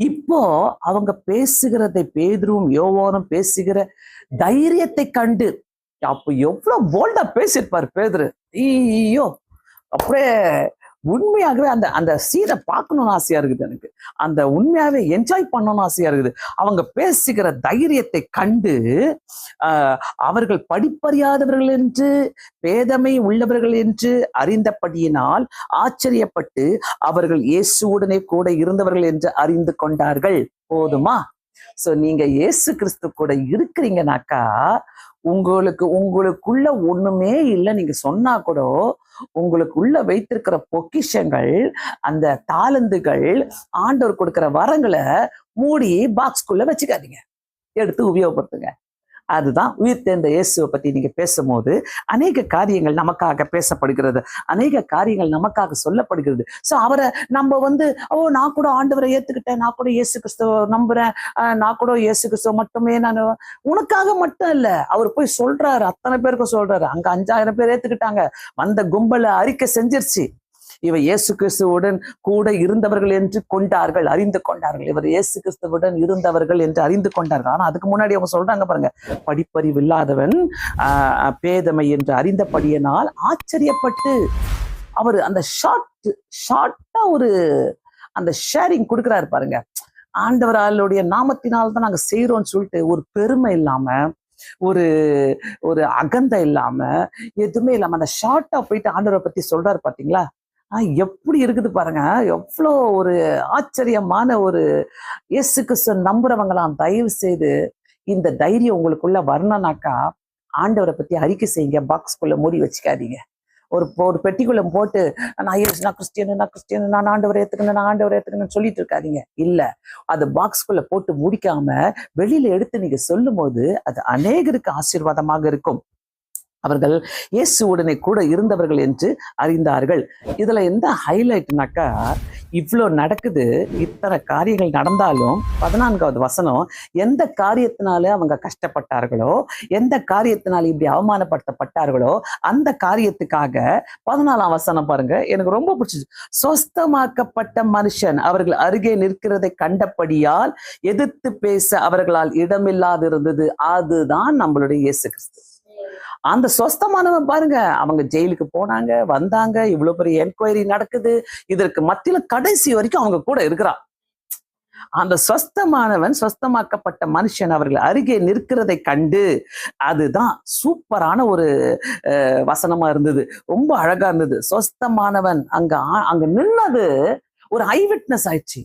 இப்போ அவங்க பேசுகிறதை, பேதுருவும் யோவானும் பேசுகிற தைரியத்தை கண்டு, அப்ப எவ்வளவு போல்டா பேசியிருப்பாரு பேதுரு. ஐயோ, அப்படியே உண்மையாகவே அந்த அந்த சீனை பார்க்கணும்னு ஆசையா இருக்குது எனக்கு. அந்த உண்மையாவே என்ஜாய் பண்ணணும்னு ஆசையா இருக்குது. அவங்க பேசுகிற தைரியத்தை கண்டு அவர்கள் படிப்பறியாதவர்கள் என்று, பேதமை உள்ளவர்கள் என்று அறிந்தபடியினால் ஆச்சரியப்பட்டு அவர்கள் இயேசுவுடனே கூட இருந்தவர்கள் என்று அறிந்து கொண்டார்கள். போதுமா? சோ நீங்க இயேசு கிறிஸ்து கூட இருக்கிறீங்கனாக்கா உங்களுக்குள்ள ஒண்ணுமே இல்லை நீங்க சொன்னா கூட உங்களுக்குள்ள வைத்திருக்கிற பொக்கிஷங்கள், அந்த தாளந்துகள், ஆண்டவர் கொடுக்கிற வரங்களை மூடி பாக்ஸ்குள்ள வச்சுக்காதீங்க, எடுத்து உபயோகப்படுத்துங்க. அதுதான் உயிர்த்தெழுந்த இயேசுவை பத்தி நீங்க பேசும்போது அநேக காரியங்கள் நமக்காக பேசப்படுகிறது, அநேக காரியங்கள் நமக்காக சொல்லப்படுகிறது. சோ அவரை நம்ம நான் கூட ஆண்டவரை ஏத்துக்கிட்டேன், நான் கூட இயேசு கிறிஸ்துவ நம்புறேன், நான் கூட இயேசு கிறிஸ்துவ மட்டுமே நான் உனக்காக மட்டும் இல்ல, அவர் போய் சொல்றாரு, அத்தனை பேருக்கு சொல்றாரு. அங்க 5000 பேர் ஏத்துக்கிட்டாங்க, வந்த கும்பல அறிக்கை செஞ்சிருச்சு, இவர் இயேசு கிறிஸ்துவுடன் கூட இருந்தவர்கள் என்று கொண்டார்கள், அறிந்து கொண்டார்கள். இவர் இயேசு கிறிஸ்துவுடன் இருந்தவர்கள் என்று அறிந்து கொண்டார்கள். ஆனா அதுக்கு முன்னாடி அவங்க சொல்றாங்க பாருங்க, படிப்பறிவு இல்லாதவன் பேதமை என்று அறிந்தபடியினால் ஆச்சரியப்பட்டு அவர் அந்த ஷார்ட்டா அந்த ஷேரிங் கொடுக்குறாரு பாருங்க. ஆண்டவராளுடைய நாமத்தினால்தான் நாங்க செய்யறோம்னு சொல்லிட்டு ஒரு பெருமை இல்லாம, ஒரு அகந்தை இல்லாம, எதுவுமே இல்லாம அந்த ஷார்ட்டா போயிட்டு ஆண்டவரை பத்தி சொல்றாரு பாத்தீங்களா? எப்படி இருக்குது பாருங்க, எவ்வளோ ஒரு ஆச்சரியமான இயேசு கிறிஸ்து நம்புறவங்களாம். தயவு செய்து இந்த தைரியம் உங்களுக்குள்ள வரணும்னாக்கா ஆண்டவரை பத்தி அறிக்கை செய்யுங்க, பாக்ஸ்குள்ள மூடி வச்சுக்காதீங்க. ஒரு பெட்டிக்குள்ள போட்டு நான் கிறிஸ்டியன், நான் ஆண்டவரை ஏத்துக்கணும்னு சொல்லிட்டு இருக்காதீங்க. இல்ல, அது பாக்ஸ்குள்ள போட்டு முடிக்காம வெளியில எடுத்து நீங்க சொல்லும் போது அது அநேகருக்கு ஆசீர்வாதமாக இருக்கும். அவர்கள் இயேசுவுடனே கூட இருந்தவர்கள் என்று அறிந்தார்கள். இதுல எந்த ஹைலைட்னாக்கா, இவ்வளோ நடக்குது, இத்தனை காரியங்கள் நடந்தாலும் 14வது வசனம், எந்த காரியத்தினால அவங்க கஷ்டப்பட்டார்களோ, எந்த காரியத்தினால இப்படி அவமானப்படுத்தப்பட்டார்களோ அந்த காரியத்துக்காக 14ஆம் வசனம் பாருங்க, எனக்கு ரொம்ப பிடிச்சது. சொஸ்தமாக்கப்பட்ட மனுஷன் அவர்கள் அருகே நிற்கிறதை கண்டபடியால் எதிர்த்து பேச அவர்களால் இடமில்லாது இருந்தது. அதுதான் நம்மளுடைய இயேசு கிறிஸ்து. அந்த சொஸ்தமானவன் பாருங்க, அவங்க ஜெயிலுக்கு போனாங்க, வந்தாங்க, இவ்வளவு பெரிய என்கொயரி நடக்குது, இதற்கு மத்தியில கடைசி வரைக்கும் அவங்க கூட இருக்கிறான். அந்த சொஸ்தமானவன், சொஸ்தமாக்கப்பட்ட மனுஷன் அவர்கள் அருகே நிற்கிறதை கண்டு, அதுதான் சூப்பரான ஒரு வசனமா இருந்தது, ரொம்ப அழகா இருந்தது. சொஸ்தமானவன் அங்க நின்னது ஒரு ஐ விட்னஸ் ஆயிடுச்சு.